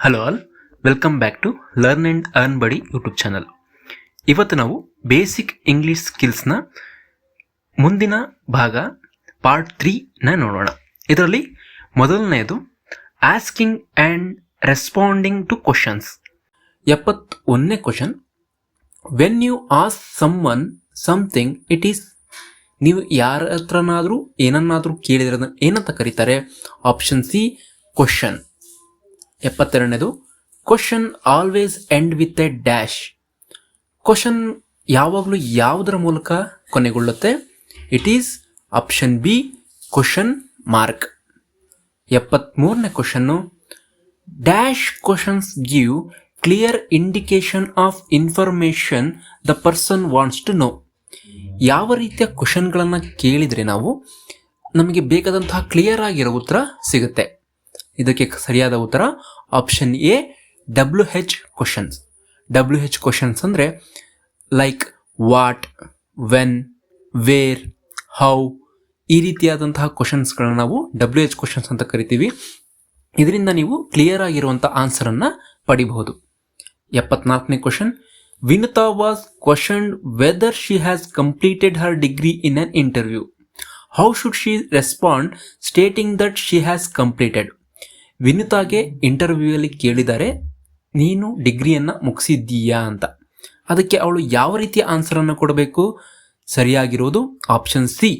Hello all, welcome back to learn and earn buddy YouTube channel. ಇವತ್ತು ನಾವು basic English ಸ್ಕಿಲ್ಸ್ನ ಮುಂದಿನ ಭಾಗ part 3ನ ನೋಡೋಣ. ಇದರಲ್ಲಿ ಮೊದಲನೆಯದು asking and responding to questions. 71ನೇ question, when you ask someone something it is. ನೀವು ಯಾರ ಹತ್ರನಾದರೂ ಏನನ್ನಾದರೂ ಕೇಳಿದ್ರೆ ಅದನ್ನು ಏನಂತ ಕರೀತಾರೆ? Option C, question. 72ನೇದು, question always end with a dash. Question ಯಾವಾಗಲೂ ಯಾವುದರ ಮೂಲಕ ಕೊನೆಗೊಳ್ಳುತ್ತೆ? It is option B, question mark. 73ನೇ question, dash questions give clear indication of information the person wants to know. ಯಾವ ರೀತಿಯ ಕ್ವಶನ್ಗಳನ್ನು ಕೇಳಿದರೆ ನಾವು ನಮಗೆ ಬೇಕಾದಂತಹ ಕ್ಲಿಯರ್ ಆಗಿರೋ ಉತ್ತರ ಸಿಗುತ್ತೆ? ಇದಕ್ಕೆ ಸರಿಯಾದ ಉತ್ತರ option A, WH questions. WH questions ಅಂದರೆ like what, when, where, how, ಈ ರೀತಿಯಾದಂತಹ ಕ್ವಶನ್ಸ್ಗಳನ್ನ ನಾವು WH ಕ್ವಶನ್ಸ್ ಅಂತ ಕರಿತೀವಿ. ಇದರಿಂದ ನೀವು ಕ್ಲಿಯರ್ ಆಗಿರುವಂಥ ಆನ್ಸರನ್ನು ಪಡಿಬಹುದು. 74ನೇ question, Vinutha was questioned whether she has completed her degree in an interview. How should she respond stating that she has completed. ವಿನುತಾಗೆ ಇಂಟರ್ವ್ಯೂಯಲ್ಲಿ ಕೇಳಿದ್ದಾರೆ, ನೀನು ಡಿಗ್ರಿಯನ್ನು ಮುಗಿಸಿದ್ದೀಯಾ ಅಂತ. ಅದಕ್ಕೆ ಅವಳು ಯಾವ ರೀತಿಯ ಆನ್ಸರನ್ನು ಕೊಡಬೇಕು? ಸರಿಯಾಗಿರೋದು option C,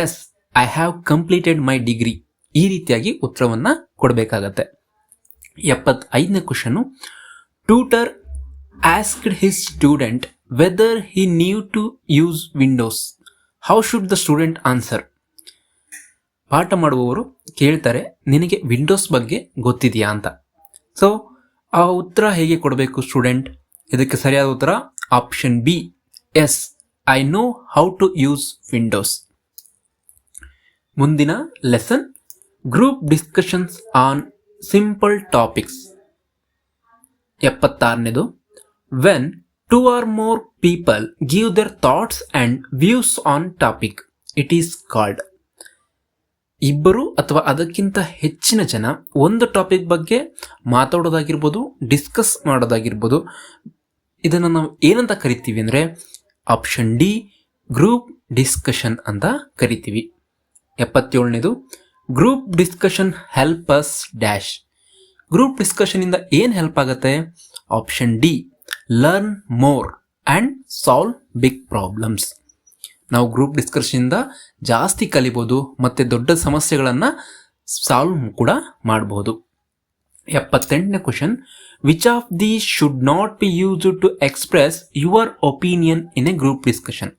yes I have completed my degree. ಈ ರೀತಿಯಾಗಿ ಉತ್ತರವನ್ನು ಕೊಡಬೇಕಾಗತ್ತೆ. 75ನೇ question, tutor asked his student whether he knew to use Windows. How should the student answer. ಪಾಠ ಮಾಡುವವರು ಕೇಳ್ತಾರೆ, ನಿನಗೆ ವಿಂಡೋಸ್ ಬಗ್ಗೆ ಗೊತ್ತಿದೆಯಾ ಅಂತ. ಸೊ ಆ ಉತ್ತರ ಹೇಗೆ ಕೊಡಬೇಕು ಸ್ಟೂಡೆಂಟ್? ಇದಕ್ಕೆ ಸರಿಯಾದ ಉತ್ತರ option B, yes I know how to use Windows. ಮುಂದಿನ lesson, group discussions on simple topics. 76ನೇದು, when 2 or more people give their thoughts and views on topic, it is called. ಇಬ್ಬರು ಅಥವಾ ಅದಕ್ಕಿಂತ ಹೆಚ್ಚಿನ ಜನ ಒಂದು ಟಾಪಿಕ್ ಬಗ್ಗೆ ಮಾತಾಡೋದಾಗಿರ್ಬೋದು, ಡಿಸ್ಕಸ್ ಮಾಡೋದಾಗಿರ್ಬೋದು, ಇದನ್ನು ನಾವು ಏನಂತ ಕರಿತೀವಿ ಅಂದರೆ ಆಪ್ಷನ್ ಡಿ, ಗ್ರೂಪ್ ಡಿಸ್ಕಷನ್ ಅಂತ ಕರಿತೀವಿ. 77ನೇದು, group discussion help us dash. Group ಡಿಸ್ಕಷನಿಂದ ಏನು ಹೆಲ್ಪ್ ಆಗುತ್ತೆ? Option D, learn more and solve big problems. ನಾವು ಗ್ರೂಪ್ ಡಿಸ್ಕಷನಿಂದ ಜಾಸ್ತಿ ಕಲಿಬೋದು ಮತ್ತು ದೊಡ್ಡ ಸಮಸ್ಯೆಗಳನ್ನು ಸಾಲ್ವ್ ಕೂಡ ಮಾಡಬಹುದು. 78ನೇ question, which of these should not be used to express your opinion in a group discussion.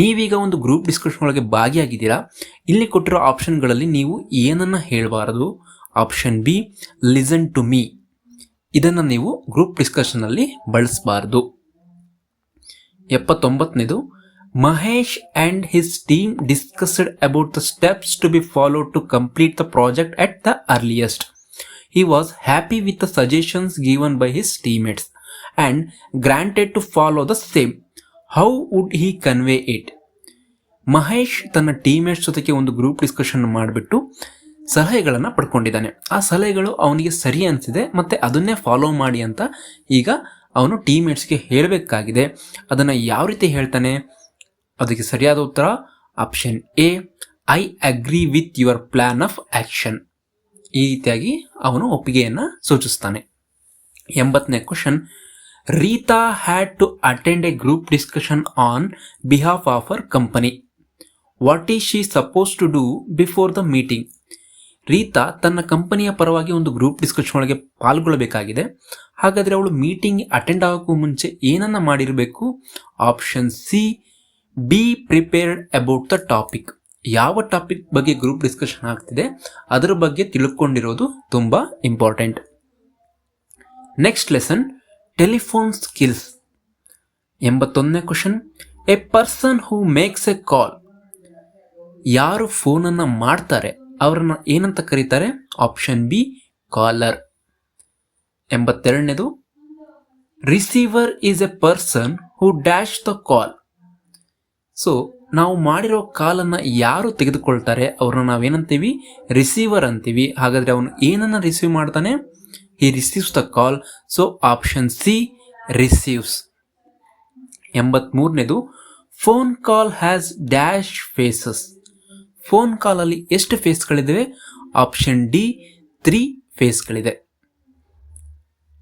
ನೀವೀಗ ಒಂದು ಗ್ರೂಪ್ ಡಿಸ್ಕಷನ್ ಒಳಗೆ ಭಾಗಿಯಾಗಿದ್ದೀರಾ, ಇಲ್ಲಿ ಕೊಟ್ಟಿರೋ ಆಪ್ಷನ್ಗಳಲ್ಲಿ ನೀವು ಏನನ್ನು ಹೇಳಬಾರದು? Option B, listen to me. ಇದನ್ನು ನೀವು ಗ್ರೂಪ್ ಡಿಸ್ಕಷನ್ನಲ್ಲಿ ಬಳಸಬಾರ್ದು. 79ನೇದು, Mahesh and his team discussed about the steps to be followed to complete the project at the earliest. He was happy with the suggestions given by his teammates and granted to follow the same. How would he convey it? Mahesh ತನ್ನ teammates ಜೊತೆಗೆ ಒಂದು group discussion ಮಾಡಿಬಿಟ್ಟು ಸಲಹೆಗಳನ್ನು ಪಡ್ಕೊಂಡಿದ್ದಾನೆ. ಆ ಸಲಹೆಗಳು ಅವನಿಗೆ ಸರಿ ಅನಿಸಿದೆ ಮತ್ತು ಅದನ್ನೇ ಫಾಲೋ ಮಾಡಿ ಅಂತ ಈಗ ಅವನು ಟೀಮ್ಮೇಟ್ಸ್ಗೆ ಹೇಳಬೇಕಾಗಿದೆ. ಅದನ್ನು ಯಾವ ರೀತಿ ಹೇಳ್ತಾನೆ? ಅದಕ್ಕೆ ಸರಿಯಾದ ಉತ್ತರ option A, I agree with your plan of action. ಈ ರೀತಿಯಾಗಿ ಅವನು ಒಪ್ಪಿಗೆಯನ್ನು ಸೂಚಿಸ್ತಾನೆ. 80ನೇ question, Reeta had to attend a group discussion on behalf of our company. What is she suppose to do before the meeting. Reeta ತನ್ನ ಕಂಪನಿಯ ಪರವಾಗಿ ಒಂದು ಗ್ರೂಪ್ ಡಿಸ್ಕಷನ್ ಒಳಗೆ ಪಾಲ್ಗೊಳ್ಳಬೇಕಾಗಿದೆ. ಹಾಗಾದರೆ ಅವಳು ಮೀಟಿಂಗ್ ಅಟೆಂಡ್ ಆಗೋಕ್ಕೂ ಮುಂಚೆ ಏನನ್ನ ಮಾಡಿರಬೇಕು? Option C, be prepared about the topic. ಯಾವ ಟಾಪಿಕ್ ಬಗ್ಗೆ ಗ್ರೂಪ್ ಡಿಸ್ಕಷನ್ ಆಗ್ತಿದೆ ಅದರ ಬಗ್ಗೆ ತಿಳ್ಕೊಂಡಿರೋದು ತುಂಬ important. Next lesson, telephone skills. 81ನೇ question, a person who makes a call. ಯಾರು ಫೋನನ್ನು ಮಾಡ್ತಾರೆ ಅವರನ್ನ ಏನಂತ ಕರೀತಾರೆ? Option B, caller. 82ನೇದು, receiver is a person who dash the call. So ನಾವು ಮಾಡಿರೋ ಕಾಲನ್ನು ಯಾರು ತೆಗೆದುಕೊಳ್ತಾರೆ ಅವ್ರನ್ನ ನಾವೇನಂತೀವಿ? ರಿಸೀವರ್ ಅಂತೀವಿ. ಹಾಗಾದರೆ ಅವನು ಏನನ್ನು ರಿಸೀವ್ ಮಾಡ್ತಾನೆ? he receives the call. So option C, receives. 83ನೇದು phone call has dash phases. Phone ಕಾಲಲ್ಲಿ ಎಷ್ಟು ಫೇಸ್ಗಳಿವೆ? ಆಪ್ಷನ್ ಡಿ, 3 ಫೇಸ್ಗಳಿದೆ.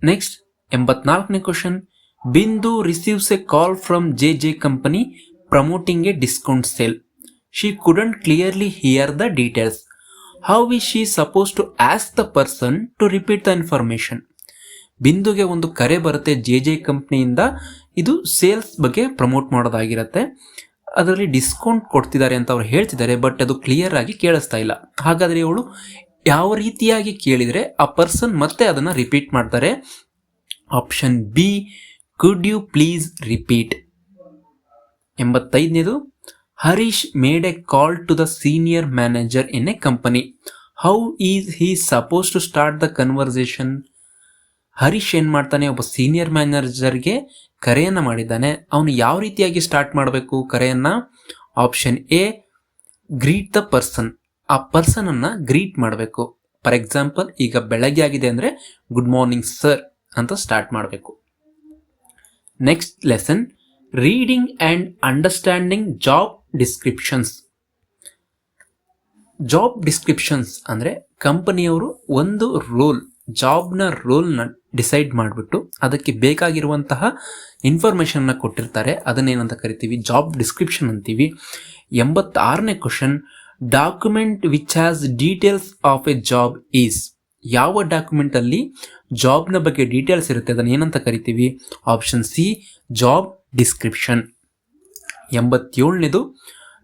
ನೆಕ್ಸ್ಟ್ 84ನೇ question, Bindu receives a call from JJ company promoting a discount sale. She couldn't clearly hear the details. How is she suppose to ask the person to repeat the information. ಬಿಂದುಗೆ ಒಂದು ಕರೆ ಬರುತ್ತೆ JJ ಕಂಪ್ನಿಯಿಂದ. ಇದು sales ಬಗ್ಗೆ promote ಮಾಡೋದಾಗಿರುತ್ತೆ. ಅದರಲ್ಲಿ discount ಕೊಡ್ತಿದ್ದಾರೆ ಅಂತ ಅವ್ರು ಹೇಳ್ತಿದ್ದಾರೆ, ಬಟ್ ಅದು ಕ್ಲಿಯರ್ ಆಗಿ ಕೇಳಿಸ್ತಾ ಇಲ್ಲ. ಹಾಗಾದರೆ ಅವಳು ಯಾವ ರೀತಿಯಾಗಿ ಕೇಳಿದರೆ ಆ ಪರ್ಸನ್ ಮತ್ತೆ ಅದನ್ನು ರಿಪೀಟ್ ಮಾಡ್ತಾರೆ? Option B, could you please repeat. 85ನೇದು Harish made a call to the senior manager in a company. How is he suppose to start the conversation. Harish ಏನು ಮಾಡ್ತಾನೆ, ಒಬ್ಬ ಸೀನಿಯರ್ ಮ್ಯಾನೇಜರ್ಗೆ ಕರೆಯನ್ನು ಮಾಡಿದ್ದಾನೆ. ಅವನು ಯಾವ ರೀತಿಯಾಗಿ ಸ್ಟಾರ್ಟ್ ಮಾಡಬೇಕು ಕರೆಯನ್ನು? Option A, greet the person. ಆ ಪರ್ಸನನ್ನು ಗ್ರೀಟ್ ಮಾಡಬೇಕು. ಫಾರ್ ಎಕ್ಸಾಂಪಲ್, ಈಗ ಬೆಳಗ್ಗೆ ಆಗಿದೆ ಅಂದರೆ ಗುಡ್ ಮಾರ್ನಿಂಗ್ ಸರ್ ಅಂತ ಸ್ಟಾರ್ಟ್ ಮಾಡಬೇಕು. Next lesson, reading and understanding job descriptions. Job descriptions ಅಂದರೆ ಕಂಪನಿಯವರು ಒಂದು ಜಾಬ್ನ ರೋಲ್ನ ಡಿಸೈಡ್ ಮಾಡಿಬಿಟ್ಟು ಅದಕ್ಕೆ ಬೇಕಾಗಿರುವಂತಹ ಇನ್ಫಾರ್ಮೇಷನ್ನ ಕೊಟ್ಟಿರ್ತಾರೆ. ಅದನ್ನೇನಂತ ಕರಿತೀವಿ? ಜಾಬ್ ಡಿಸ್ಕ್ರಿಪ್ಷನ್ ಅಂತೀವಿ. 86ನೇ question, document which has details of a job is. ಯಾವ ಡಾಕ್ಯುಮೆಂಟಲ್ಲಿ ಜಾಬ್ನ ಬಗ್ಗೆ ಡೀಟೇಲ್ಸ್ ಇರುತ್ತೆ ಅದನ್ನು ಏನಂತ ಕರಿತೀವಿ? Option C, job description. 87ನೇದು,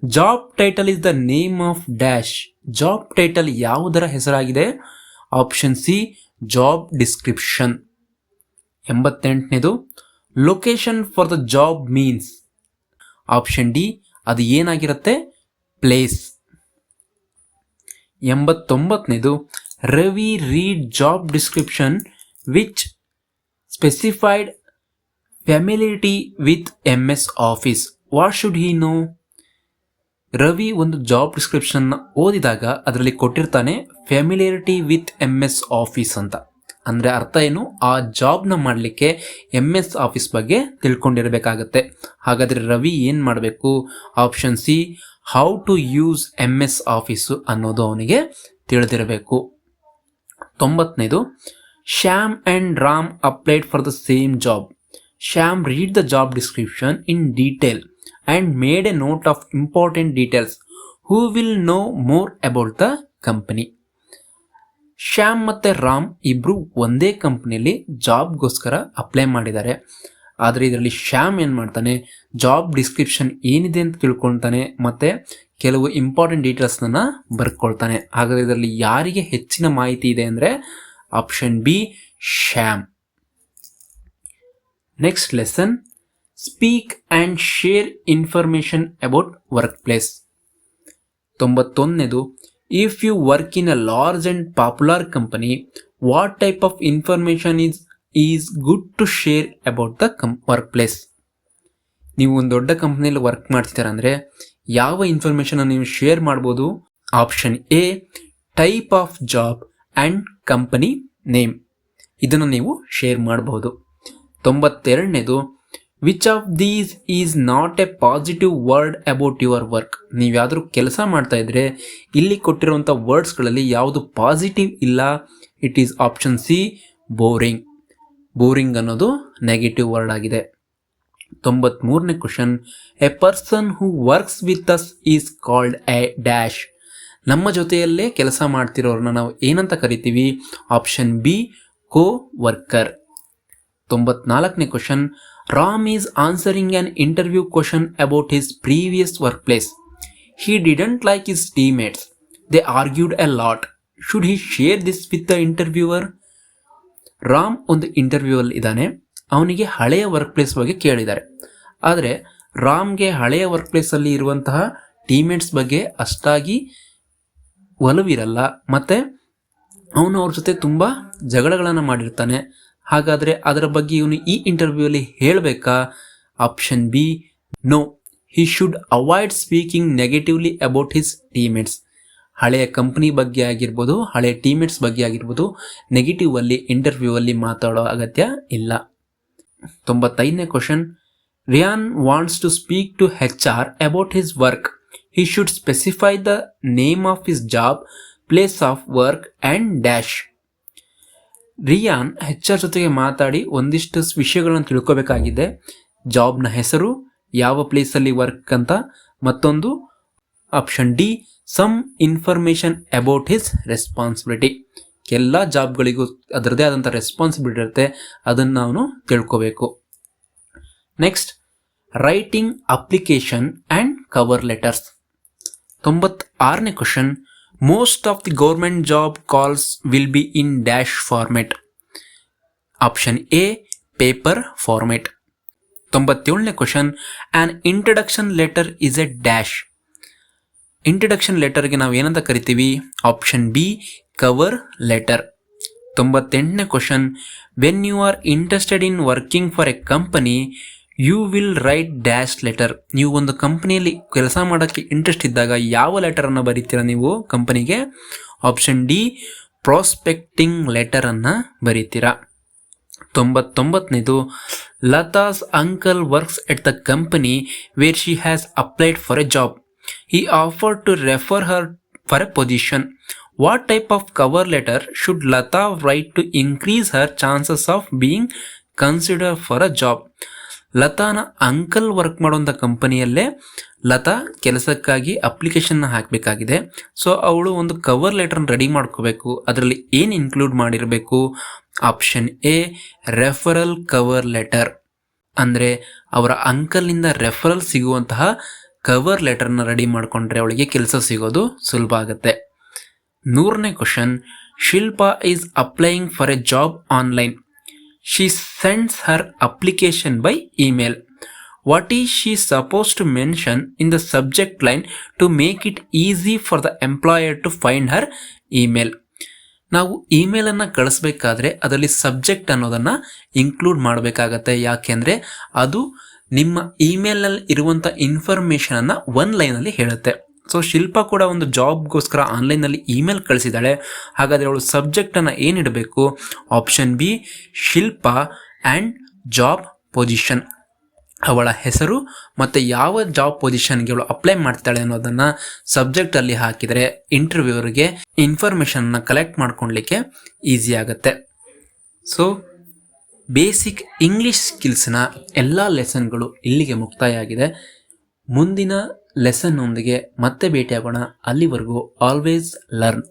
job title is the name of dash. Job title ಯಾವುದರ ಹೆಸರಾಗಿದೆ? Option C, job description. 88ನೇದು, location for the job means. Option D, ಅದು ಏನಾಗಿರುತ್ತೆ? ಪ್ಲೇಸ್. 89ನೇದು, Ravi read job description which specified familiarity with MS Office. What should he know. Ravi ಒಂದು job ಡಿಸ್ಕ್ರಿಪ್ಷನ್ನ ಓದಿದಾಗ ಅದರಲ್ಲಿ ಕೊಟ್ಟಿರ್ತಾನೆ ಫ್ಯಾಮಿಲಿಯರಿಟಿ ವಿತ್ MS ಆಫೀಸ್ ಅಂತ. ಅಂದರೆ ಅರ್ಥ ಏನು? ಆ ಜಾಬ್ನ ಮಾಡಲಿಕ್ಕೆ MS ಆಫೀಸ್ ಬಗ್ಗೆ ತಿಳ್ಕೊಂಡಿರಬೇಕಾಗತ್ತೆ. ಹಾಗಾದರೆ ರವಿ ಏನು ಮಾಡಬೇಕು? Option C, how to use MS Office ಅನ್ನೋದು ಅವನಿಗೆ ತಿಳಿದಿರಬೇಕು. 90ನೇದು, Shyam and Ram applied for the same job. Shyam read the job description in detail and made a note of important details. Who will know more about the company? Shyam ಮತ್ತು ರಾಮ್ ಇಬ್ಬರು ಒಂದೇ ಕಂಪ್ನಿಯಲ್ಲಿ ಜಾಬ್ಗೋಸ್ಕರ apply ಮಾಡಿದ್ದಾರೆ. ಆದರೆ ಇದರಲ್ಲಿ ಶ್ಯಾಮ್ ಏನು ಮಾಡ್ತಾನೆ, ಜಾಬ್ ಡಿಸ್ಕ್ರಿಪ್ಷನ್ ಏನಿದೆ ಅಂತ ತಿಳ್ಕೊಳ್ತಾನೆ ಮತ್ತು ಕೆಲವು ಇಂಪಾರ್ಟೆಂಟ್ ಡೀಟೇಲ್ಸ್ನ ಬರ್ಕೊಳ್ತಾನೆ. ಹಾಗಾದರೆ ಇದರಲ್ಲಿ ಯಾರಿಗೆ ಹೆಚ್ಚಿನ ಮಾಹಿತಿ ಇದೆ ಅಂದರೆ option B, Shyam. Next lesson, speak and share information about work place. 91ನೇದು, if you work in a large and popular company, what type of information is good to share about the work place. ನೀವು ಒಂದು ದೊಡ್ಡ ಕಂಪ್ನಿಯಲ್ಲಿ work ಮಾಡ್ತಿದ್ದೀರ ಅಂದರೆ ಯಾವ information ನೀವು share ಮಾಡ್ಬೋದು? Option A, type of job and company name. ಇದನ್ನು ನೀವು ಶೇರ್ ಮಾಡಬಹುದು. 92ನೇದು, which of these is not a positive word about your work. ನೀವು ಯಾವ್ದಾದ್ರು ಕೆಲಸ ಮಾಡ್ತಾ ಇದ್ರೆ ಇಲ್ಲಿ ಕೊಟ್ಟಿರುವಂಥ ವರ್ಡ್ಸ್ಗಳಲ್ಲಿ ಯಾವುದು ಪಾಸಿಟಿವ್ ಇಲ್ಲ. It is option C, boring. Boring ಅನ್ನೋದು ನೆಗೆಟಿವ್ ವರ್ಡ್ ಆಗಿದೆ. 93ನೇ question, a person who works with us is called a dash. ನಮ್ಮ ಜೊತೆಯಲ್ಲೇ ಕೆಲಸ ಮಾಡ್ತಿರೋರನ್ನ ನಾವು ಏನಂತ ಕರಿತೀವಿ? Option B, coworker. 94ನೇ question, Ram is answering an interview question about his previous work place. He didn't like his teammates. They argued a lot. Should he share this with the interviewer. Ram ಒಂದು interview ಅಲ್ಲಿ ಇದ್ದಾನೆ. ಅವನಿಗೆ ಹಳೆಯ work place ಬಗ್ಗೆ ಕೇಳಿದ್ದಾರೆ. ಆದರೆ ರಾಮ್ಗೆ ಹಳೆಯ ವರ್ಕ್ ಪ್ಲೇಸಲ್ಲಿ ಇರುವಂತಹ ಟೀಮ್ಮೇಟ್ಸ್ ಬಗ್ಗೆ ಅಷ್ಟಾಗಿ ಒಲವಿರಲ್ಲ ಮತ್ತು ಅವನು ಅವ್ರ ಜೊತೆ ತುಂಬ ಜಗಳಗಳನ್ನು ಮಾಡಿರ್ತಾನೆ. ಹಾಗಾದರೆ ಅದರ ಬಗ್ಗೆ ಇವನು ಈ ಇಂಟರ್ವ್ಯೂಲಿ ಹೇಳಬೇಕಾ? Option B, no. He should avoid speaking negatively about his teammates. ಹಳೆಯ ಕಂಪ್ನಿ ಬಗ್ಗೆ ಆಗಿರ್ಬೋದು, ಹಳೆಯ ಟೀಮ್ಮೇಟ್ಸ್ ಬಗ್ಗೆ ಆಗಿರ್ಬೋದು, ನೆಗೆಟಿವ್ ಅಲ್ಲಿ ಇಂಟರ್ವ್ಯೂ ಅಲ್ಲಿ ಮಾತಾಡೋ ಅಗತ್ಯ ಇಲ್ಲ. 95ನೇ question, Ryan wants to speak to HR about his work. He should specify the name of his job, place of work and dash. Rayon HR ಜೊತೆಗೆ ಮಾತಾಡಿ ಒಂದಿಷ್ಟು ವಿಷಯಗಳನ್ನು ತಿಳ್ಕೋಬೇಕಾಗಿದೆ. ಜಾಬ್ನ ಹೆಸರು, ಯಾವ ಪ್ಲೇಸಲ್ಲಿ ವರ್ಕ್ ಅಂತ, ಮತ್ತೊಂದು option D some information about his responsibility. ಎಲ್ಲ ಜಾಬ್ಗಳಿಗೂ ಅದರದೇ ಆದಂಥ ರೆಸ್ಪಾನ್ಸಿಬಿಲಿಟಿ ಇರುತ್ತೆ, ಅದನ್ನು ನಾವು ತಿಳ್ಕೋಬೇಕು. Next, writing application and cover letters. 96ನೇ question, most of the government job calls will be in dash format. Option A paper format. 97ನೇ question, an introduction letter is a dash. Introduction ಲೆಟರ್ಗೆ ನಾವು ಏನಂತ ಕರಿತೀವಿ? Option B cover letter. 98ನೇ question, when you are interested in working for A company you will write dash letter. ನೀವು ಒಂದು ಕಂಪನಿಯಲ್ಲಿ ಕೆಲಸ ಮಾಡೋಕ್ಕೆ ಇಂಟ್ರೆಸ್ಟ್ ಇದ್ದಾಗ ಯಾವ ಲೆಟರನ್ನು ಬರೀತೀರಾ ನೀವು ಕಂಪನಿಗೆ? ಆಪ್ಷನ್ ಡಿ ಪ್ರಾಸ್ಪೆಕ್ಟಿಂಗ್ ಲೆಟರನ್ನು ಬರೀತೀರಾ. 99ನೇದು, Latha's uncle works at the company where she has applied for a job. He offered to refer her for a position. What type of cover letter should Lata write to increase her chances of being considered for a job? ಲತಾನ uncle work ಮಾಡೋಂಥ ಕಂಪನಿಯಲ್ಲೇ ಲತಾ ಕೆಲಸಕ್ಕಾಗಿ ಅಪ್ಲಿಕೇಶನ್ನ ಹಾಕಬೇಕಾಗಿದೆ. So ಅವಳು ಒಂದು cover ಲೆಟರ್ನ ready ಮಾಡ್ಕೋಬೇಕು. ಅದರಲ್ಲಿ ಏನು ಇನ್ಕ್ಲೂಡ್ ಮಾಡಿರಬೇಕು? Option A referral cover letter. ಅಂದರೆ ಅವರ ಅಂಕಲ್ನಿಂದ ರೆಫರಲ್ ಸಿಗುವಂತಹ ಕವರ್ ಲೆಟರ್ನ ರೆಡಿ ಮಾಡಿಕೊಂಡ್ರೆ ಅವಳಿಗೆ ಕೆಲಸ ಸಿಗೋದು ಸುಲಭ ಆಗುತ್ತೆ. 100ನೇ question, Shilpa is applying for a job online. She sends her application by email. What is she suppose to mention in the subject line to make it easy for the employer to find her email. ನಾವು ಇಮೇಲನ್ನು ಕಳಿಸ್ಬೇಕಾದ್ರೆ ಅದರಲ್ಲಿ subject ಅನ್ನೋದನ್ನು include ಮಾಡಬೇಕಾಗತ್ತೆ. ಯಾಕೆಂದರೆ ಅದು ನಿಮ್ಮ ಇಮೇಲ್ನಲ್ಲಿ ಇರುವಂಥ ಇನ್ಫಾರ್ಮೇಷನನ್ನು one ಲೈನಲ್ಲಿ ಹೇಳುತ್ತೆ. ಸೊ ಶಿಲ್ಪಾ ಕೂಡ ಒಂದು ಜಾಬ್ಗೋಸ್ಕರ ಆನ್ಲೈನಲ್ಲಿ ಇಮೇಲ್ ಕಳಿಸಿದ್ದಾಳೆ. ಹಾಗಾದರೆ ಅವಳು ಸಬ್ಜೆಕ್ಟನ್ನು ಏನಿಡಬೇಕು? Option B Shilpa and job position. ಅವಳ ಹೆಸರು ಮತ್ತು ಯಾವ ಜಾಬ್ ಪೊಸಿಷನ್ಗೆ ಅವಳು ಅಪ್ಲೈ ಮಾಡ್ತಾಳೆ ಅನ್ನೋದನ್ನು ಸಬ್ಜೆಕ್ಟಲ್ಲಿ ಹಾಕಿದರೆ ಇಂಟರ್ವ್ಯೂವರ್ಗೆ ಇನ್ಫಾರ್ಮೇಷನ್ನ ಕಲೆಕ್ಟ್ ಮಾಡ್ಕೊಳ್ಲಿಕ್ಕೆ ಈಸಿ ಆಗುತ್ತೆ. ಸೊ ಬೇಸಿಕ್ ಇಂಗ್ಲೀಷ್ ಸ್ಕಿಲ್ಸ್ನ ಎಲ್ಲ ಲೆಸನ್ಗಳು ಇಲ್ಲಿಗೆ ಮುಕ್ತಾಯ ಆಗಿದೆ. ಮುಂದಿನ ಲೆಸನ್ನೊಂದಿಗೆ ಮತ್ತೆ ಭೇಟಿಯಾಗೋಣ. ಅಲ್ಲಿವರೆಗೂ ಆಲ್ವೇಸ್ ಲರ್ನ್.